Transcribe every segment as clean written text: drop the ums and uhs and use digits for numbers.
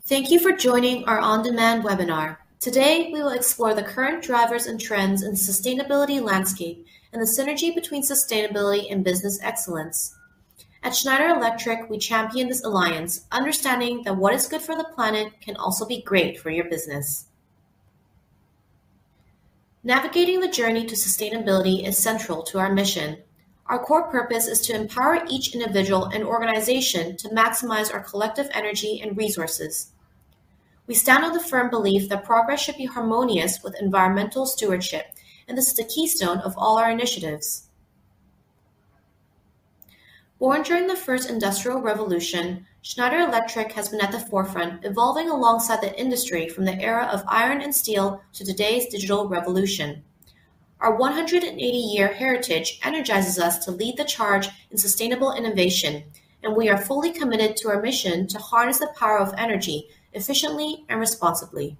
Thank you for joining our on-demand webinar. Today, we will explore the current drivers and trends in the sustainability landscape and the synergy between sustainability and business excellence. At Schneider Electric, we champion this alliance, understanding that what is good for the planet can also be great for your business. Navigating the journey to sustainability is central to our mission. Our core purpose is to empower each individual and organization to maximize our collective energy and resources. We stand on the firm belief that progress should be harmonious with environmental stewardship, and this is the keystone of all our initiatives. Born during the first industrial revolution, Schneider Electric has been at the forefront, evolving alongside the industry from the era of iron and steel to today's digital revolution. Our 180-year heritage energizes us to lead the charge in sustainable innovation, and we are fully committed to our mission to harness the power of energy efficiently and responsibly.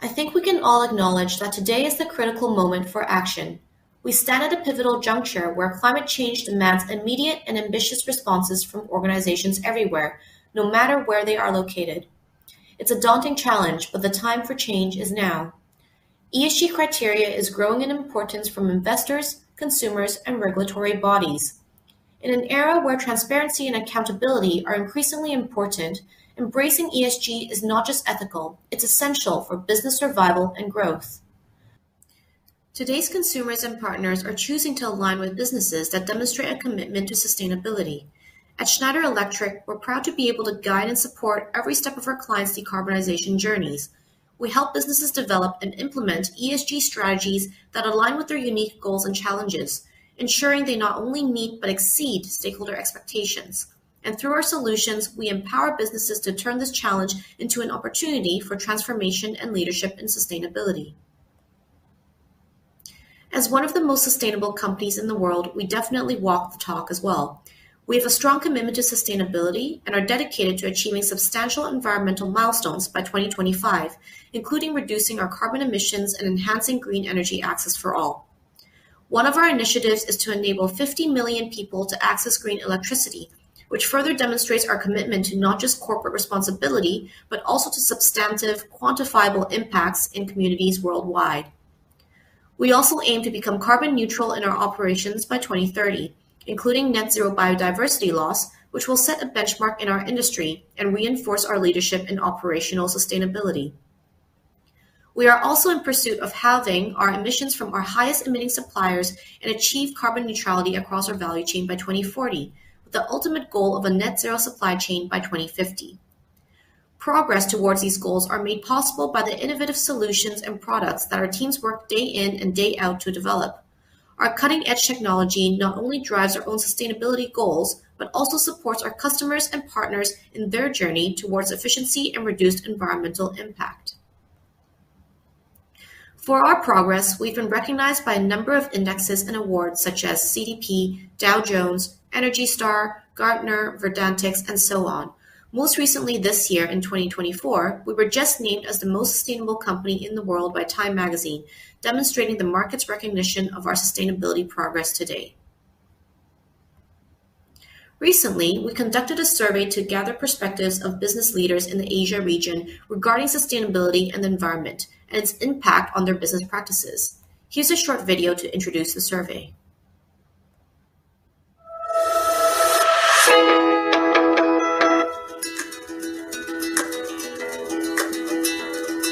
I think we can all acknowledge that today is the critical moment for action. We stand at a pivotal juncture where climate change demands immediate and ambitious responses from organizations everywhere, no matter where they are located. It's a daunting challenge, but the time for change is now. ESG criteria is growing in importance from investors, consumers, and regulatory bodies. In an era where transparency and accountability are increasingly important, embracing ESG is not just ethical, it's essential for business survival and growth. Today's consumers and partners are choosing to align with businesses that demonstrate a commitment to sustainability. At Schneider Electric, we're proud to be able to guide and support every step of our clients' decarbonization journeys. We help businesses develop and implement ESG strategies that align with their unique goals and challenges, ensuring they not only meet but exceed stakeholder expectations. And through our solutions, we empower businesses to turn this challenge into an opportunity for transformation and leadership in sustainability. As one of the most sustainable companies in the world, we definitely walk the talk as well. We have a strong commitment to sustainability and are dedicated to achieving substantial environmental milestones by 2025, including reducing our carbon emissions and enhancing green energy access for all. One of our initiatives is to enable 50 million people to access green electricity, which further demonstrates our commitment to not just corporate responsibility, but also to substantive, quantifiable impacts in communities worldwide. We also aim to become carbon neutral in our operations by 2030, including net zero biodiversity loss, which will set a benchmark in our industry and reinforce our leadership in operational sustainability. We are also in pursuit of halving our emissions from our highest emitting suppliers and achieve carbon neutrality across our value chain by 2040, with the ultimate goal of a net zero supply chain by 2050. Progress towards these goals are made possible by the innovative solutions and products that our teams work day in and day out to develop. Our cutting-edge technology not only drives our own sustainability goals, but also supports our customers and partners in their journey towards efficiency and reduced environmental impact. For our progress, we've been recognized by a number of indexes and awards such as CDP, Dow Jones, Energy Star, Gartner, Verdantix, and so on. Most recently this year, in 2024, we were just named as the most sustainable company in the world by Time magazine, demonstrating the market's recognition of our sustainability progress today. Recently, we conducted a survey to gather perspectives of business leaders in the Asia region regarding sustainability and the environment and its impact on their business practices. Here's a short video to introduce the survey.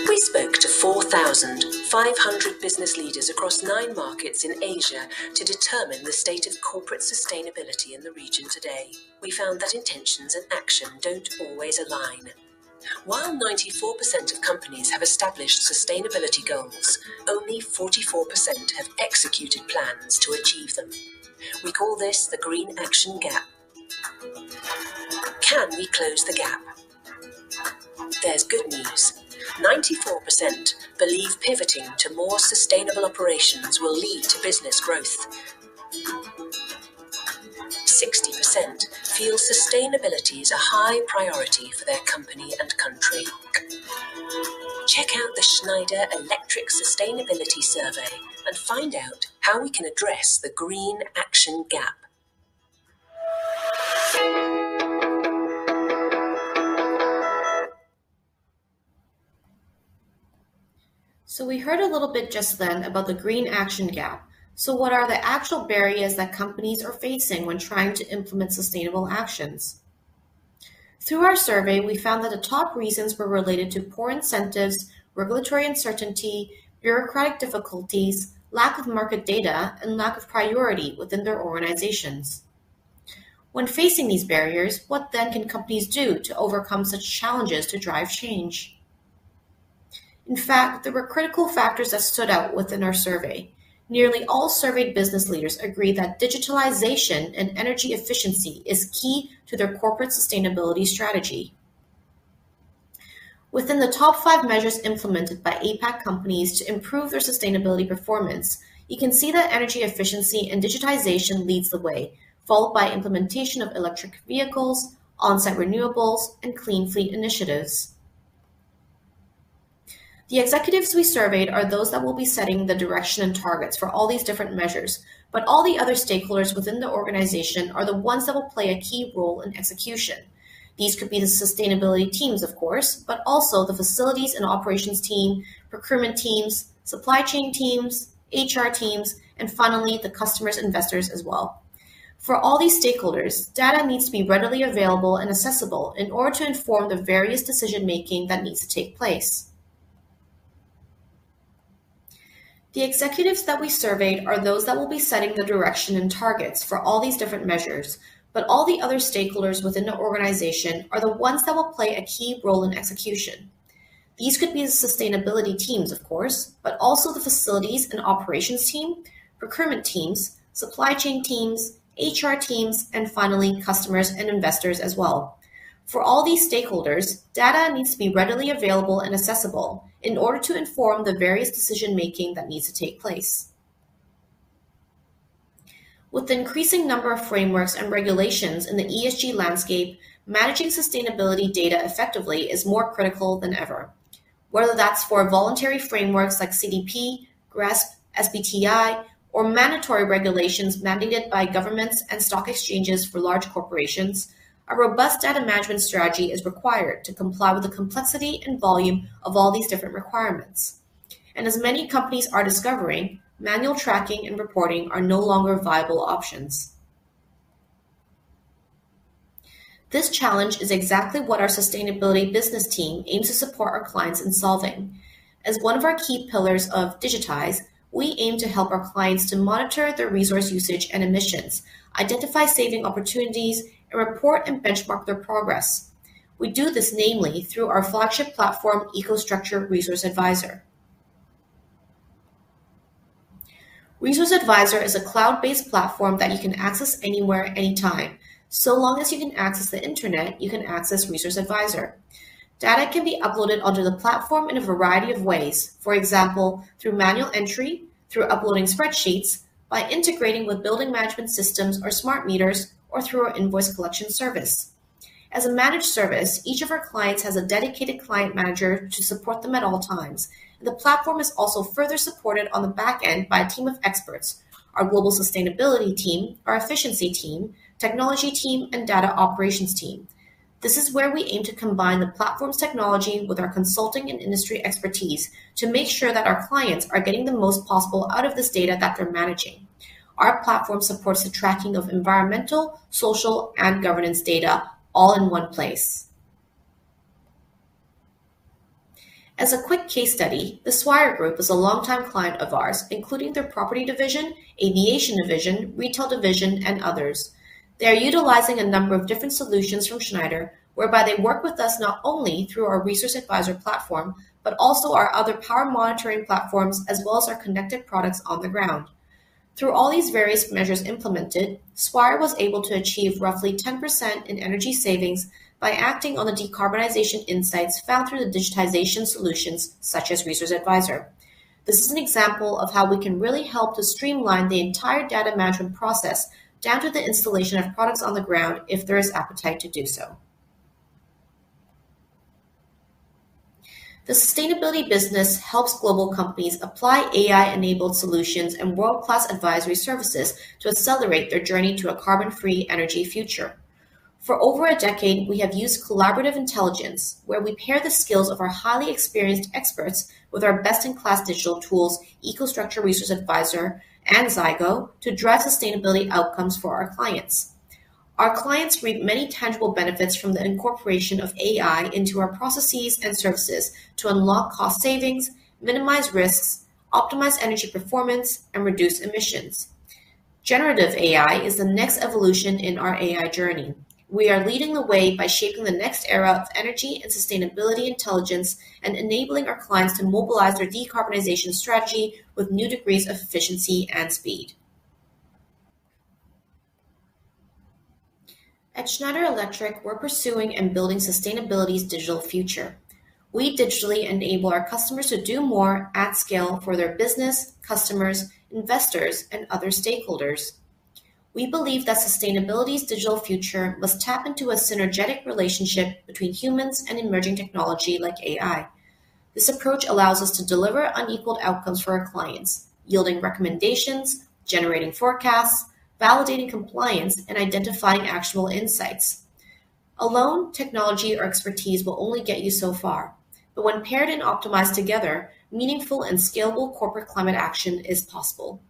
We spoke to 4,500 business leaders across 9 markets in Asia to determine the state of corporate sustainability in the region today. We found that intentions and action don't always align. While 94% of companies have established sustainability goals, only 44% have executed plans to achieve them. We call this the Green Action Gap. Can we close the gap? There's good news. 94% believe pivoting to more sustainable operations will lead to business growth. 60% feel sustainability is a high priority for their company and country. Check out the Schneider Electric Sustainability Survey and find out how we can address the Green Action Gap. So we heard a little bit just then about the green action gap. So what are the actual barriers that companies are facing when trying to implement sustainable actions? Through our survey, we found that the top reasons were related to poor incentives, regulatory uncertainty, bureaucratic difficulties, lack of market data, and lack of priority within their organizations. When facing these barriers, what then can companies do to overcome such challenges to drive change? In fact, there were critical factors that stood out within our survey. Nearly all surveyed business leaders agree that digitalization and energy efficiency is key to their corporate sustainability strategy. Within the top 5 measures implemented by APAC companies to improve their sustainability performance, you can see that energy efficiency and digitization leads the way, followed by implementation of electric vehicles, on-site renewables, and clean fleet initiatives. The executives we surveyed are those that will be setting the direction and targets for all these different measures, but all the other stakeholders within the organization are the ones that will play a key role in execution. These could be the sustainability teams, of course, but also the facilities and operations team, procurement teams, supply chain teams, HR teams, and finally the customers and investors as well. For all these stakeholders, data needs to be readily available and accessible in order to inform the various decision-making that needs to take place. The executives that we surveyed are those that will be setting the direction and targets for all these different measures, but all the other stakeholders within the organization are the ones that will play a key role in execution. These could be the sustainability teams, of course, but also the facilities and operations team, procurement teams, supply chain teams, HR teams, and finally customers and investors as well. For all these stakeholders, data needs to be readily available and accessible in order to inform the various decision-making that needs to take place. With the increasing number of frameworks and regulations in the ESG landscape, managing sustainability data effectively is more critical than ever. Whether that's for voluntary frameworks like CDP, GRESB, SBTI, or mandatory regulations mandated by governments and stock exchanges for large corporations, a robust data management strategy is required to comply with the complexity and volume of all these different requirements. And as many companies are discovering, manual tracking and reporting are no longer viable options. This challenge is exactly what our sustainability business team aims to support our clients in solving. As one of our key pillars of Digitize, we aim to help our clients to monitor their resource usage and emissions, identify saving opportunities, and report and benchmark their progress. We do this namely through our flagship platform, EcoStruxure Resource Advisor. Resource Advisor is a cloud-based platform that you can access anywhere, anytime. So long as you can access the internet, you can access Resource Advisor. Data can be uploaded onto the platform in a variety of ways, for example, through manual entry, through uploading spreadsheets, by integrating with building management systems or smart meters, or through our invoice collection service. As a managed service, each of our clients has a dedicated client manager to support them at all times. And the platform is also further supported on the back end by a team of experts, our global sustainability team, our efficiency team, technology team, and data operations team. This is where we aim to combine the platform's technology with our consulting and industry expertise to make sure that our clients are getting the most possible out of this data that they're managing. Our platform supports the tracking of environmental, social, and governance data all in one place. As a quick case study, the Swire Group is a longtime client of ours, including their property division, aviation division, retail division, and others. They are utilizing a number of different solutions from Schneider, whereby they work with us not only through our Resource Advisor platform, but also our other power monitoring platforms, as well as our connected products on the ground. Through all these various measures implemented, Swire was able to achieve roughly 10% in energy savings by acting on the decarbonization insights found through the digitization solutions such as Resource Advisor. This is an example of how we can really help to streamline the entire data management process down to the installation of products on the ground if there is appetite to do so. The sustainability business helps global companies apply AI-enabled solutions and world-class advisory services to accelerate their journey to a carbon-free energy future. For over a decade, we have used collaborative intelligence, where we pair the skills of our highly experienced experts with our best-in-class digital tools, EcoStruxure Resource Advisor and Zygo, to drive sustainability outcomes for our clients. Our clients reap many tangible benefits from the incorporation of AI into our processes and services to unlock cost savings, minimize risks, optimize energy performance, and reduce emissions. Generative AI is the next evolution in our AI journey. We are leading the way by shaping the next era of energy and sustainability intelligence and enabling our clients to mobilize their decarbonization strategy with new degrees of efficiency and speed. At Schneider Electric, we're pursuing and building sustainability's digital future. We digitally enable our customers to do more at scale for their business, customers, investors, and other stakeholders. We believe that sustainability's digital future must tap into a synergetic relationship between humans and emerging technology like AI. This approach allows us to deliver unequaled outcomes for our clients, yielding recommendations, generating forecasts, validating compliance, and identifying actionable insights. Alone, technology or expertise will only get you so far, but when paired and optimized together, meaningful and scalable corporate climate action is possible.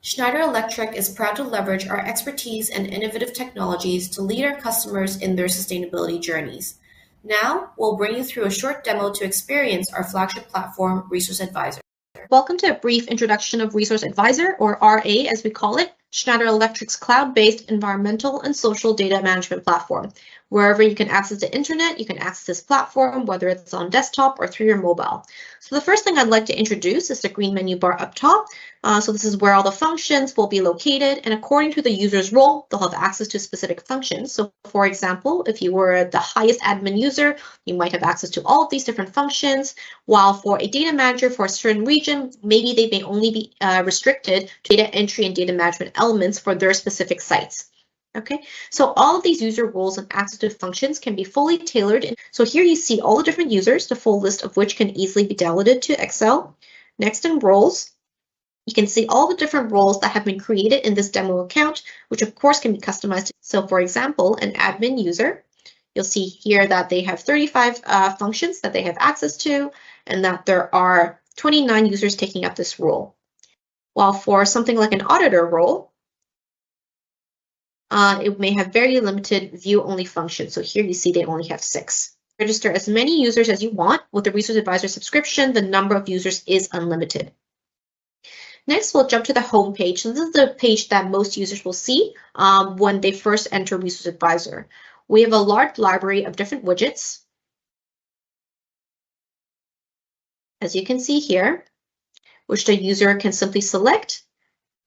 Schneider Electric is proud to leverage our expertise and innovative technologies to lead our customers in their sustainability journeys. Now, we'll bring you through a short demo to experience our flagship platform, Resource Advisor. Welcome to a brief introduction of Resource Advisor, or RA as we call it, Schneider Electric's cloud-based environmental and social data management platform. Wherever you can access the internet, you can access this platform, whether it's on desktop or through your mobile. So the first thing I'd like to introduce is the green menu bar up top. So this is where all the functions will be located, and according to the user's role, they'll have access to specific functions. So for example, if you were the highest admin user, you might have access to all of these different functions, while for a data manager for a certain region, maybe they may only be restricted to data entry and data management elements for their specific sites. Okay, so all of these user roles and access to functions can be fully tailored. So here you see all the different users, the full list of which can easily be downloaded to Excel. Next, in roles, you can see all the different roles that have been created in this demo account, which of course can be customized. So for example, an admin user, you'll see here that they have 35 functions that they have access to, and that there are 29 users taking up this role. While for something like an auditor role, it may have very limited view-only functions. So here you see they only have 6. Register as many users as you want. With the Resource Advisor subscription, the number of users is unlimited. Next, we'll jump to the home page. So this is the page that most users will see when they first enter Resource Advisor. We have a large library of different widgets, as you can see here, which the user can simply select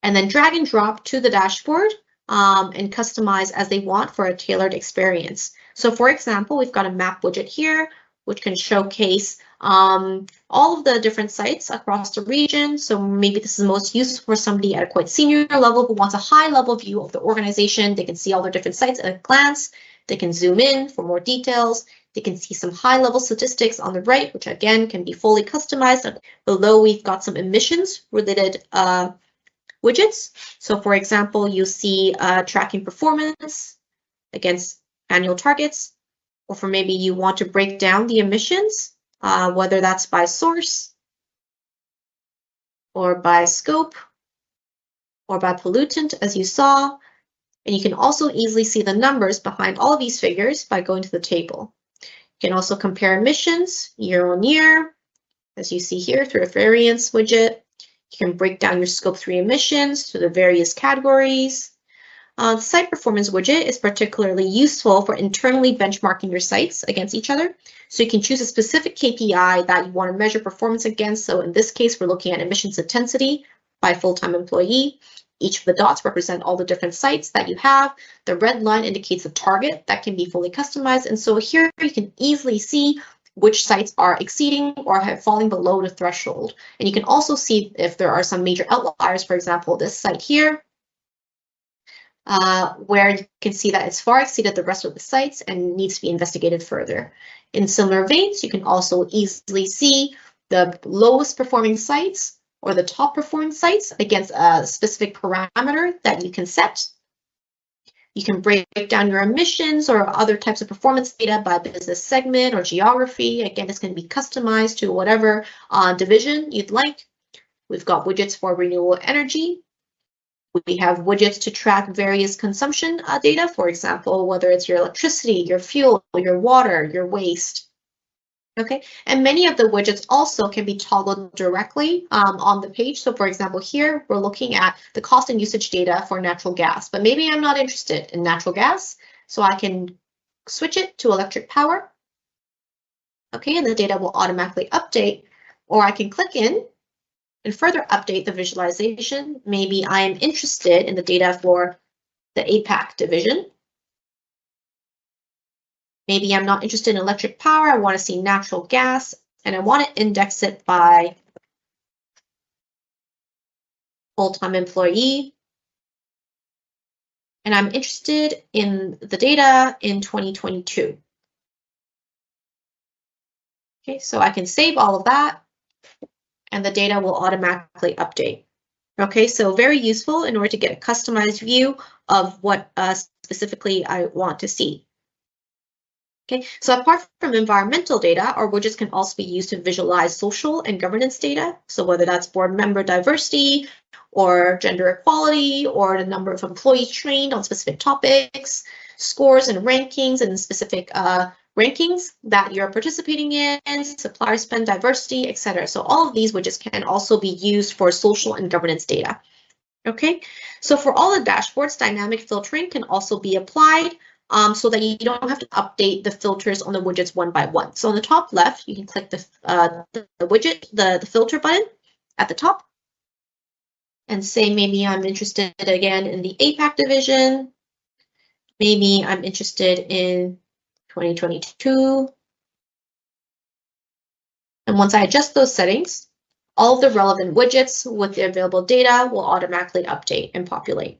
and then drag and drop to the dashboard and customize as they want for a tailored experience. So for example, we've got a map widget here, which can showcase all of the different sites across the region. So maybe this is most useful for somebody at a quite senior level who wants a high level view of the organization. They can see all their different sites at a glance. They can zoom in for more details. They can see some high level statistics on the right, which again can be fully customized. Below, we've got some emissions related widgets. So for example, you see tracking performance against annual targets, or for maybe you want to break down the emissions, whether that's by source or by scope or by pollutant, as you saw. And you can also easily see the numbers behind all of these figures by going to the table. You can also compare emissions year on year, as you see here through a variance widget. You can break down your Scope 3 emissions to the various categories. The site performance widget is particularly useful for internally benchmarking your sites against each other. So you can choose a specific KPI that you want to measure performance against. So in this case, we're looking at emissions intensity by full-time employee. Each of the dots represent all the different sites that you have. The red line indicates a target that can be fully customized. And so here you can easily see which sites are exceeding or have falling below the threshold. And you can also see if there are some major outliers. For example, this site here, where you can see that it's far exceeded the rest of the sites and needs to be investigated further. In similar veins, you can also easily see the lowest performing sites or the top performing sites against a specific parameter that you can set. You can break down your emissions or other types of performance data by business segment or geography. Again, this can be customized to whatever division you'd like. We've got widgets for renewable energy. We have widgets to track various consumption data, for example, whether it's your electricity, your fuel, your water, your waste. Okay, and many of the widgets also can be toggled directly on the page. So for example, here we're looking at the cost and usage data for natural gas, but maybe I'm not interested in natural gas, so I can switch it to electric power. Okay, and the data will automatically update, or I can click in and further update the visualization. Maybe I am interested in the data for the APAC division. Maybe I'm not interested in electric power, I want to see natural gas, and I want to index it by full-time employee. And I'm interested in the data in 2022. Okay, so I can save all of that, and the data will automatically update. Okay, so very useful in order to get a customized view of what specifically I want to see. Okay, so apart from environmental data, our widgets can also be used to visualize social and governance data. So whether that's board member diversity or gender equality or the number of employees trained on specific topics, scores and rankings and specific rankings that you're participating in, supplier spend diversity, etc. So all of these widgets can also be used for social and governance data. Okay, so for all the dashboards, dynamic filtering can also be applied so that you don't have to update the filters on the widgets one by one. So on the top left, you can click the widget, the filter button at the top, and say maybe I'm interested again in the APAC division. Maybe I'm interested in 2022. And once I adjust those settings, all of the relevant widgets with the available data will automatically update and populate.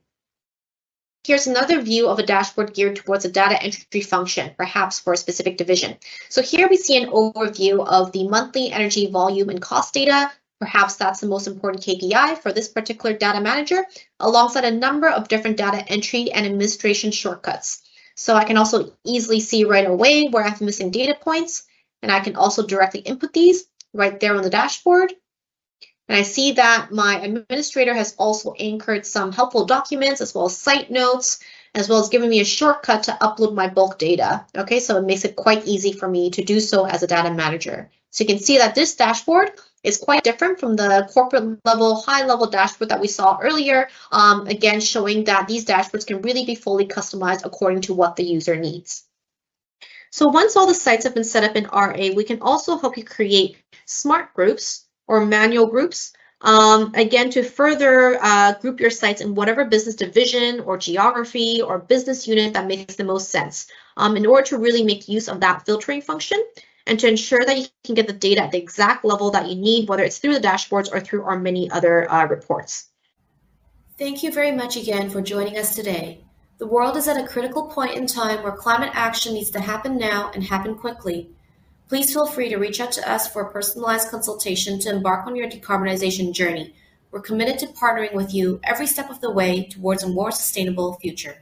Here's another view of a dashboard geared towards a data entry function, perhaps for a specific division. So here we see an overview of the monthly energy volume and cost data. Perhaps that's the most important KPI for this particular data manager, alongside a number of different data entry and administration shortcuts. So I can also easily see right away where I have missing data points, and I can also directly input these right there on the dashboard. And I see that my administrator has also anchored some helpful documents as well as site notes, as well as giving me a shortcut to upload my bulk data. Okay, so it makes it quite easy for me to do so as a data manager. So you can see that this dashboard is quite different from the corporate level, high level dashboard that we saw earlier. Again, showing that these dashboards can really be fully customized according to what the user needs. So once all the sites have been set up in RA, we can also help you create smart groups or manual groups, again, to further group your sites in whatever business division or geography or business unit that makes the most sense, in order to really make use of that filtering function and to ensure that you can get the data at the exact level that you need, whether it's through the dashboards or through our many other reports. Thank you very much again for joining us today. The world is at a critical point in time where climate action needs to happen now and happen quickly. Please feel free to reach out to us for a personalized consultation to embark on your decarbonization journey. We're committed to partnering with you every step of the way towards a more sustainable future.